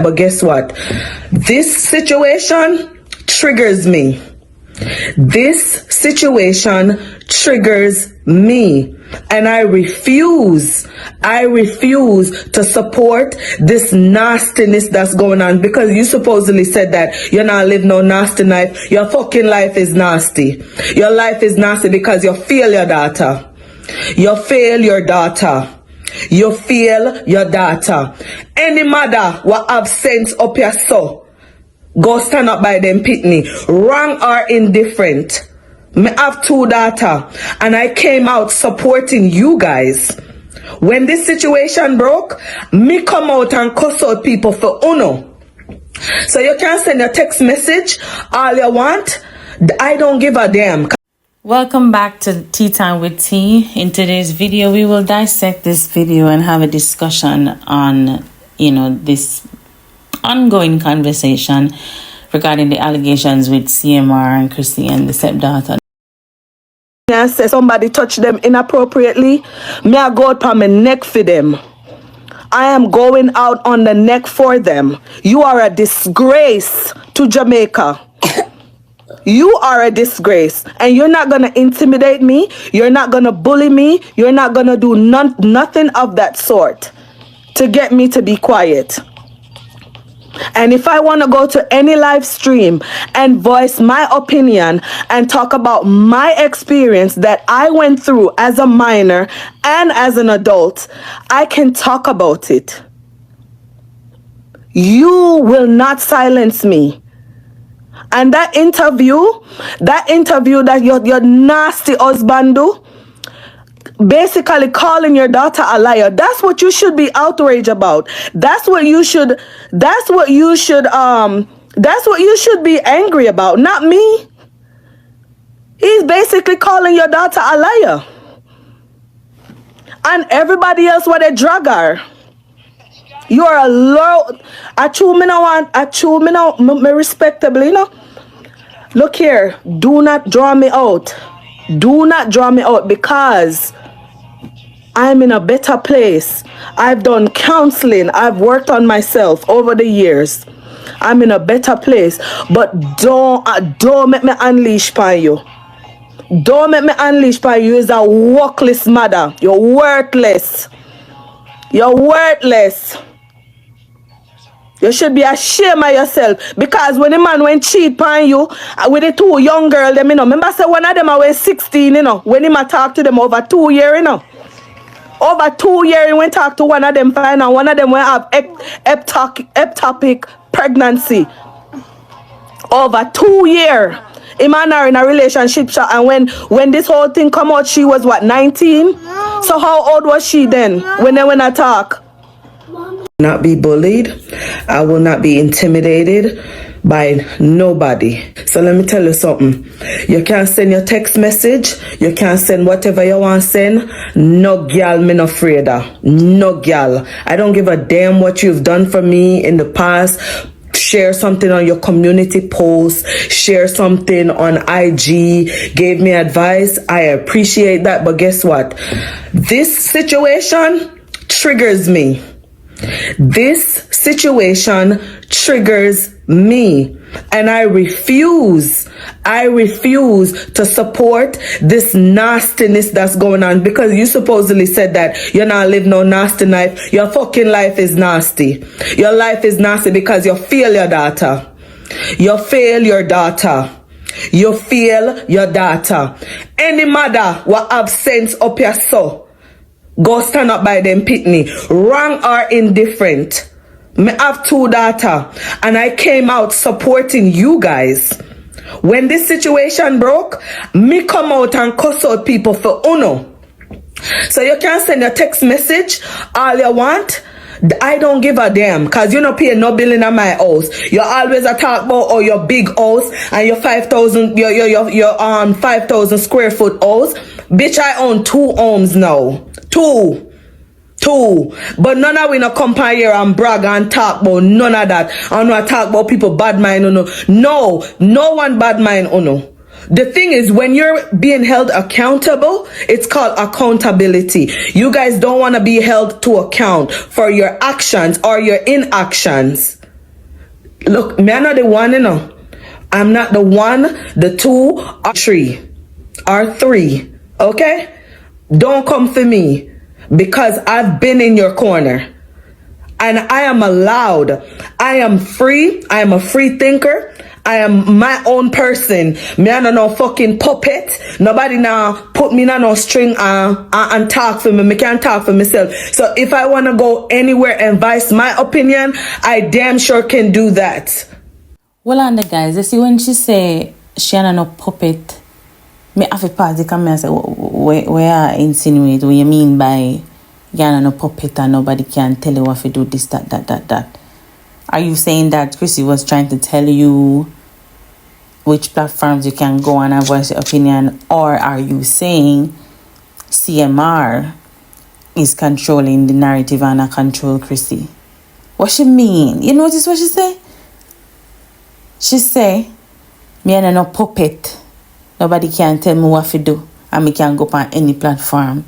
But guess what? This situation triggers me. This situation triggers me. And I refuse to support this nastiness that's going on, because you supposedly said that you're not live no nasty life. Your fucking life is nasty. Your life is nasty because you fail your daughter. You fail your daughter. You fail your daughter. Any mother will have sense up your soul. Go stand up by them pitney. Wrong or indifferent. Me have 2 daughters, and I came out supporting you guys. When this situation broke, me come out and cuss out people for uno. So you can send a text message all you want. I don't give a damn. Welcome back to Tea Time with Tea. In today's video, we will dissect this video and have a discussion on, this ongoing conversation regarding the allegations with CMR and Crissy and the stepdaughter. Say somebody touch them inappropriately, me I go out on my neck for them. I am going out on the neck for them. You are a disgrace to Jamaica. You are a disgrace, and you're not gonna intimidate me. You're not gonna bully me. You're not gonna do nothing of that sort to get me to be quiet. And if I want to go to any live stream and voice my opinion and talk about my experience that I went through as a minor and as an adult, I can talk about it. You will not silence me. And that interview that your nasty husband do, basically calling your daughter a liar, that's what you should be outraged about. That's what you should be angry about, not me. He's basically calling your daughter a liar. And everybody else what a drugger. You are a low. Me respectably, Look here, do not draw me out. Do not draw me out, because I'm in a better place. I've done counseling. I've worked on myself over the years. I'm in a better place. But don't make me unleash by you. Don't make me unleash by you. You're a worthless mother. You're worthless. You're worthless. You should be ashamed of yourself, because when a man went cheat on you with the 2 young girls, them, remember say one of them was 16, when him talk to them over 2 years, Over 2 years, he went talk to one of them, find out one of them will have ectopic pregnancy. Over 2 years. Him and her in a relationship, and when this whole thing come out, she was what, 19? So how old was she then when they went to talk? Not be bullied. I will not be intimidated by nobody. So let me tell you something. You can send your text message. You can send whatever you want to send. No girl, me not afraid of. No girl. I don't give a damn what you've done for me in the past. Share something on your community post. Share something on IG. Gave me advice. I appreciate that. But guess what? This situation triggers me. This situation triggers me, and I refuse to support this nastiness that's going on, because you supposedly said that you're not live no nasty life. Your fucking life is nasty. Your life is nasty because you fail your daughter. You fail your daughter. You fail your daughter. Any mother will have sense up your soul. Go stand up by them pitney. Wrong or indifferent. Me have 2 daughters, and I came out supporting you guys. When this situation broke, me come out and cuss out people for uno. So you can send a text message all you want. I don't give a damn, because you don't pay no bill in my house. You always talk about your big house and your 5,000 your 5,000 square foot house. Bitch, I own 2 homes now. Two. But none of we no compare here and brag and talk about none of that. I don't talk about people bad mind no one bad mind The thing is, when you're being held accountable, it's called accountability. You guys don't want to be held to account for your actions or your inactions. Look, me, I'm not the one, you know. I'm not the one, the two, or three. Or three. Okay? Don't come for me. Because I've been in your corner. And I am allowed. I am free. I am a free thinker. I am my own person. Me I no fucking puppet. Nobody now put me on no string and talk for me. Me can't talk for myself. So if I want to go anywhere and voice my opinion, I damn sure can do that. Well, and the guys, you see when she say she ain't no puppet, me have a party come and say, where I insinuate, what you mean by you ain't no puppet and nobody can tell you what to do this, that. Are you saying that Crissy was trying to tell you which platforms you can go on and voice your opinion? Or are you saying CMR is controlling the narrative and I control Crissy? What she mean? You notice what she say? She say, me ain't no puppet. Nobody can tell me what to do. And me can go up on any platform.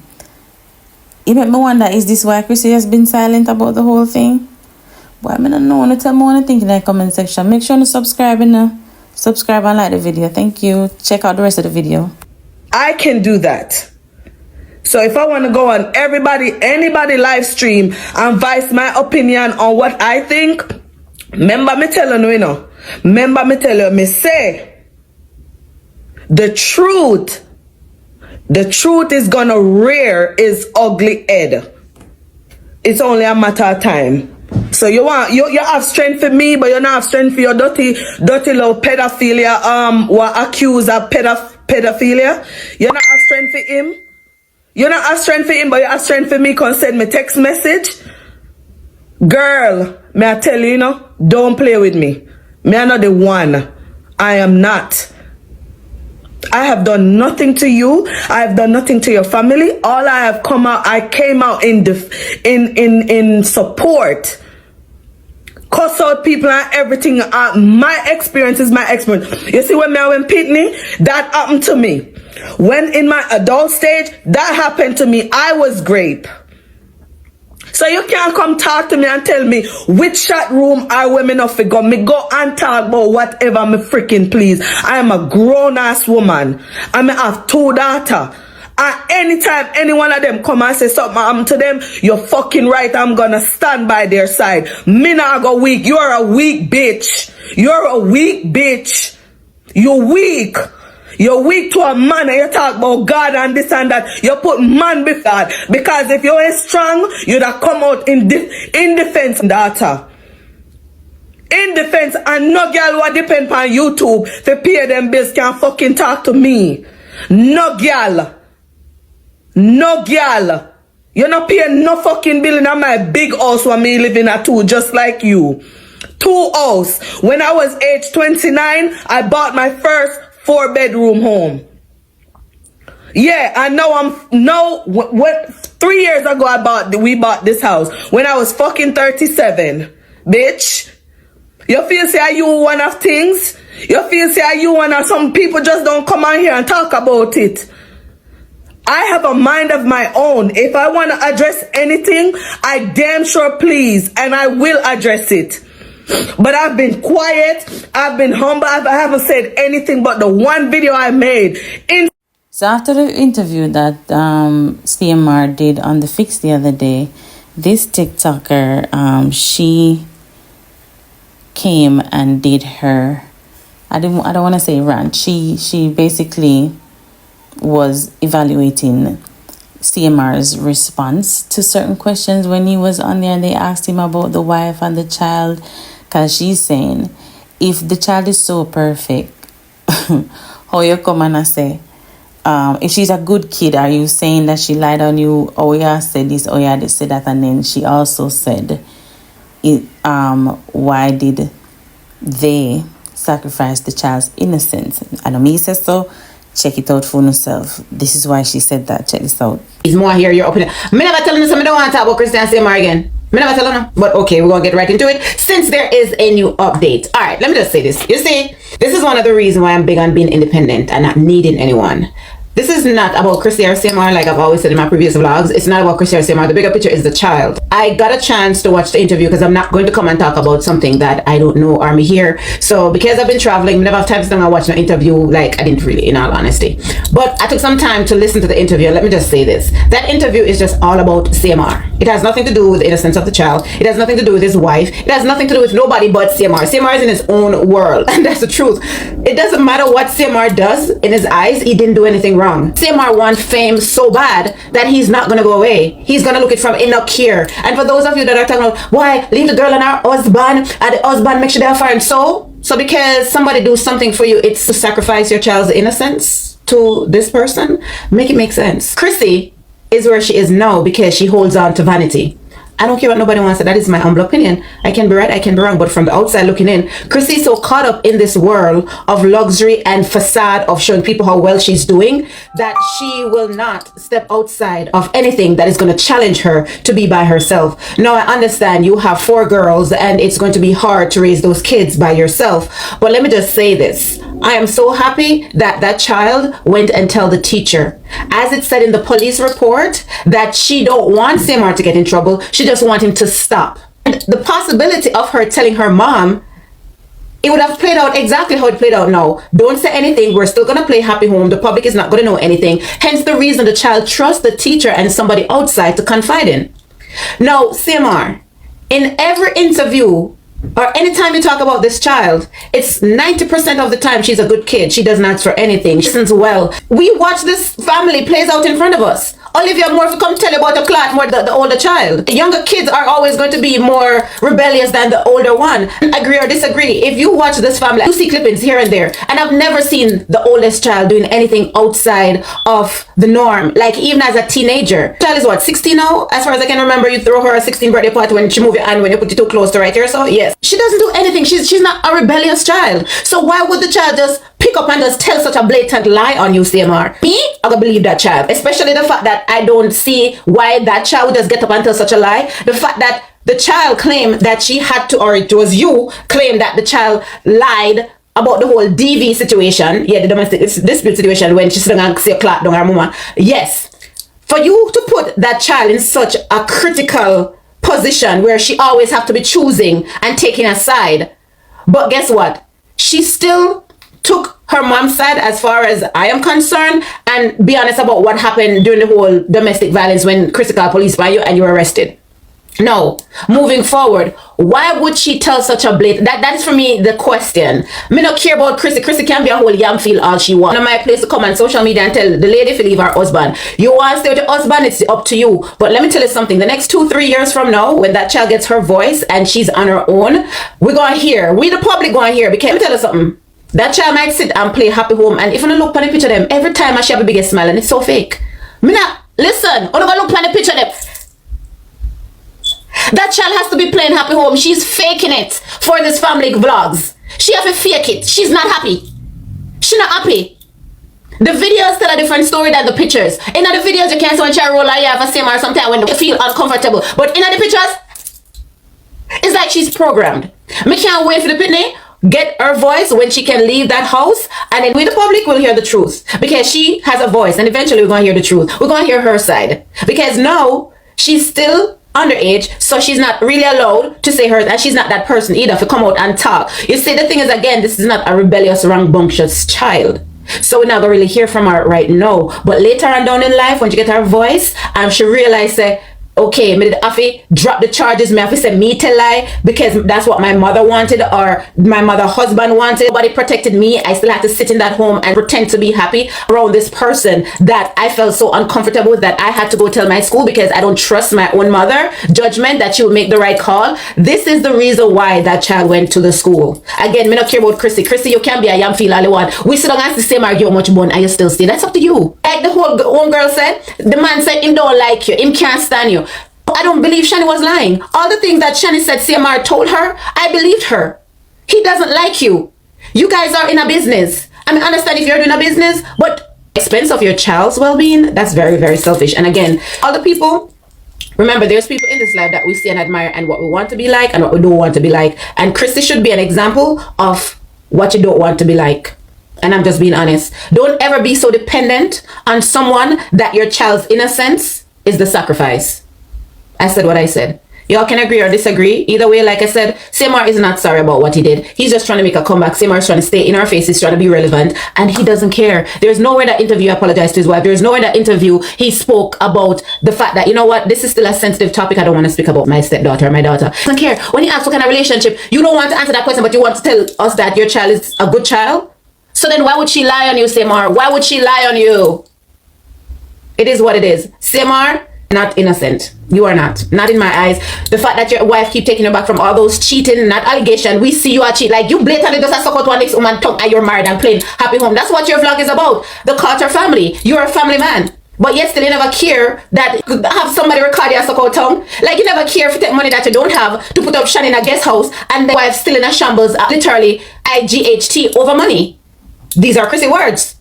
It make me wonder, is this why Crissy has been silent about the whole thing? But I don't know. Tell me what you think in the comment section. Make sure to subscribe subscribe and like the video. Thank you. Check out the rest of the video. I can do that. So if I want to go on anybody live stream and voice my opinion on what I think, remember me telling you, remember me tell you, me say, the truth is gonna rear its ugly head. It's only a matter of time. So you have strength for me, but you don't have strength for your dirty little pedophilia, what accused of pedophilia. You don't have strength for him. You don't have strength for him, but you have strength for me. Can send me text message. Girl, may I tell you, don't play with me. Me I'm not the one. I am not. I have done nothing to you. I have done nothing to your family. All I came out in support. Cuss out people and everything. My experience is my experience. You see, when I went Pitney, that happened to me. When in my adult stage, that happened to me. I was grape. So you can't come talk to me and tell me which chat room are women off to go. Me go and talk about whatever me freaking please. I am a grown ass woman. I may have 2 daughters. And anytime any one of them come and say something to them, you're fucking right. I'm gonna stand by their side. Me not go weak. You're a weak bitch. You're a weak bitch. You're weak. You're weak to a man and you talk about God and this and that. You put man before God. Because if you ain't strong, you'd have come out in defense, daughter. In defense, and no girl who depend on YouTube to pay them bills can fucking talk to me. No girl. No girl. You're not paying no fucking bill in my big house where me living at 2, just like you. 2 house. When I was age 29, I bought my first 4-bedroom home. Yeah, and now what 3 years ago we bought this house when I was fucking 37. Bitch. You feel say you one of things? You feel say you one of some people just don't come on here and talk about it. I have a mind of my own. If I want to address anything, I damn sure please, and I will address it. But I've been quiet. I've been humble. I haven't said anything but the one video I made. So after the interview that CMR did on The Fix the other day, this TikToker, she came and did her, I don't want to say rant. She basically was evaluating CMR's response to certain questions when he was on there and they asked him about the wife and the child. Because she's saying, if the child is so perfect, how you come and say, if she's a good kid, are you saying that she lied on you? Oh yeah, said this, oh yeah, they said that. And then she also said, why did they sacrifice the child's innocence? And me says so. Check it out for yourself. This is why she said that. Check this out. Is more here your opinion. Me never telling you something. I don't want to talk about Crissy and CMR again. Me never telling you. But okay, we're going to get right into it since there is a new update. All right, let me just say this. You see, this is one of the reasons why I'm big on being independent and not needing anyone. This is not about Crissy or CMR, like I've always said in my previous vlogs. It's not about Crissy or CMR. The bigger picture is the child. I got a chance to watch the interview because I'm not going to come and talk about something that I don't know or me here. So because I've been traveling, never have time to watch an interview. Like I didn't really, in all honesty. But I took some time to listen to the interview. Let me just say this. That interview is just all about CMR. It has nothing to do with the innocence of the child. It has nothing to do with his wife. It has nothing to do with nobody but CMR. CMR is in his own world. And that's the truth. It doesn't matter what CMR does in his eyes. He didn't do anything wrong. CMR wants fame so bad that he's not going to go away. He's going to look it from in up here. And for those of you that are talking about, why leave the girl and her husband, and the husband make sure they're fine. So because somebody do something for you, it's to sacrifice your child's innocence to this person. Make it make sense. Crissy is where she is now because she holds on to vanity. I don't care what nobody wants to say. That is my humble opinion. I can be right, I can be wrong. But from the outside looking in, Crissy is so caught up in this world of luxury and facade of showing people how well she's doing that she will not step outside of anything that is going to challenge her to be by herself. Now, I understand you have 4 girls and it's going to be hard to raise those kids by yourself. But let me just say this. I am so happy that that child went and tell the teacher. As it said in the police report, that she don't want CMR to get in trouble. She just want him to stop. And the possibility of her telling her mom, it would have played out exactly how it played out now. Don't say anything. We're still going to play happy home. The public is not going to know anything. Hence the reason the child trusts the teacher and somebody outside to confide in. Now, CMR, in every interview, or anytime you talk about this child, it's 90% of the time she's a good kid. She doesn't ask for anything. She listens well. We watch this family plays out in front of us. Olivia Moore come tell you about a clot more the older child. The younger kids are always going to be more rebellious than the older one. Agree or disagree. If you watch this family, you see clippings here and there. And I've never seen the oldest child doing anything outside of the norm. Like even as a teenager. Child is what, 16 now? As far as I can remember, you throw her a 16 birthday party when she move your hand when you put it too close to right here. So yes, she doesn't do anything. She's not a rebellious child. So why would the child just pick up and just tell such a blatant lie on you, CMR? Me? I don't believe that child. Especially the fact that I don't see why that child would just get up and tell such a lie. The fact that the child claimed that she had to, or it was you, claimed that the child lied about the whole DV situation. Yeah, the domestic dispute situation when she's going to say a clock down her mama. Yes. For you to put that child in such a critical position where she always have to be choosing and taking a side. But guess what? She still took her mom's side as far as I am concerned, and be honest about what happened during the whole domestic violence when Crissy called police by you and you were arrested. No, moving forward, why would she tell such a blatant? That is for me the question. Me not care about Crissy. Crissy can be a whole yam feel all she wants. Not my place to come on social media and tell the lady to leave her husband. You want to stay with your husband, it's up to you. But let me tell you something. The next 2-3 years from now, when that child gets her voice and she's on her own, we're going to hear. We the public going to hear. Because let me tell you something. That child might sit and play happy home, and if you look at the picture of them, every time I she have the biggest smile, and it's so fake. Me not, listen, I'm gonna look at the picture of them. That child has to be playing happy home. She's faking it for this family vlogs. She have to fake it. She's not happy. She's not happy. The videos tell a different story than the pictures. In the videos, you can't see when she roll her hair for same or something when you feel uncomfortable. But in the pictures, it's like she's programmed. Me can't wait for the pitney. Get her voice when she can leave that house, and then we the public will hear the truth because she has a voice, and eventually we're going to hear the truth. We're going to hear her side because now she's still underage, so she's not really allowed to say hers, and she's not that person either to come out and talk. You see, the thing is, again, this is not a rebellious, rambunctious child. So we're not going to really hear from her right now. But later on down in life, when she get her voice, she realize okay, me have to drop the charges, me have to say me tell lie because that's what my mother wanted or my mother husband wanted. Nobody protected me. I still had to sit in that home and pretend to be happy around this person that I felt so uncomfortable with that I had to go tell my school because I don't trust my own mother judgment that she would make the right call. This is the reason why that child went to the school. Again, me not care about Crissy. Crissy, you can be a yam feel all you want. We still don't have to say argue how much bone and you still stay. That's up to you. Like the whole girl said, the man said him don't like you, him can't stand you. I don't believe Shani was lying. All the things that Shani said CMR told her, I believed her. He doesn't like you. You guys are in a business. I mean, understand if you're doing a business, but expense of your child's well-being, that's very, very selfish. And again, other people, remember, there's people in this life that we see and admire and what we want to be like and what we don't want to be like. And Crissy should be an example of what you don't want to be like. And I'm just being honest. Don't ever be so dependent on someone that your child's innocence is the sacrifice. I said what I said. Y'all can agree or disagree. Either way, like I said, Seymour is not sorry about what he did. He's just trying to make a comeback. Seymour is trying to stay in our face. He's trying to be relevant. And he doesn't care. There's nowhere that interview he apologized to his wife. There's nowhere that interview he spoke about the fact that, you know what, this is still a sensitive topic. I don't want to speak about my stepdaughter or my daughter. Doesn't care. When he asks what kind of relationship, you don't want to answer that question, but you want to tell us that your child is a good child? So then why would she lie on you, Seymour? Why would she lie on you? It is what it is. Seymour, not innocent. You are not in my eyes. The fact that your wife keep taking you back from all those cheating, not allegation. We see you are cheat. Like you blatantly just suck out one next woman tongue and you're married and playing happy home. That's what your vlog is about. The Carter family. You're a family man. But yet still you never care that have somebody record your suck out tongue. Like you never care if you take money that you don't have to put up Shan in a guest house and the wife still in a shambles, literally IGHT over money. These are Crissy words.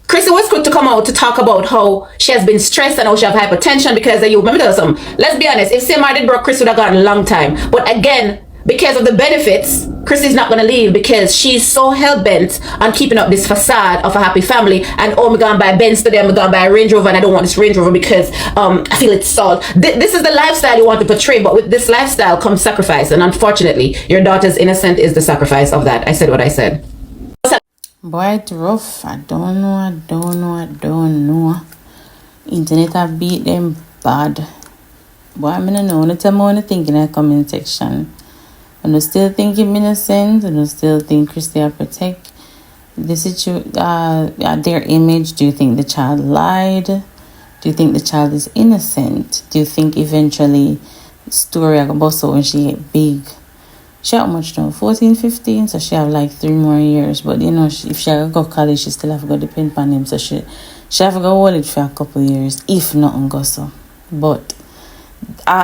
Crissy was quick to come out to talk about how she has been stressed and how she have hypertension because of you. Let me tell you something. Let's be honest. If Seymour did broke, Crissy would have gone a long time. But again, because of the benefits, Crissy's not going to leave because she's so hell-bent on keeping up this facade of a happy family. And oh, I'm going to buy Benz today, I'm going to buy a Range Rover, and I don't want this Range Rover because I feel it's stalled. This is the lifestyle you want to portray, but with this lifestyle comes sacrifice. And unfortunately, your daughter's innocence is the sacrifice of that. I said what I said. Boy, it's rough. I don't know. Internet have beat them bad. Boy, I don't know. I tell me what I think in the comment section. I still think him innocent. I still think Crissy will protect their image. Do you think the child lied? Do you think the child is innocent? Do you think eventually the story will bust out when she get big? She how much now? 14, 15, so she have like 3 more years. But you know, if she go college, she still have to go depend on him. So she have to go hold it for a couple of years, if nothing goes so. But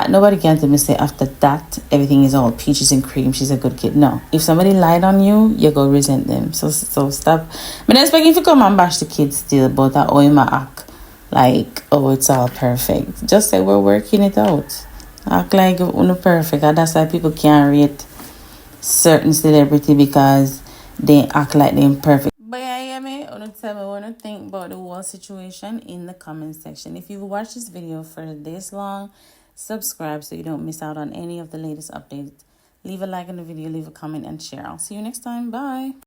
nobody can tell me say after that everything is all peaches and cream. She's a good kid. No, if somebody lied on you, you go resent them. So stop. I'm not expecting to come and bash the kids still, but I owe him a act like, oh, it's all perfect. Just say we're working it out. Act like we're perfect, and that's why people can't rate certain celebrity because they act like they're perfect. But yeah, hear me? Tell me what you think about the whole situation in the comment section. If you've watched this video for this long, subscribe so you don't miss out on any of the latest updates. Leave a like on the video, leave a comment, and share. I'll see you next time. Bye.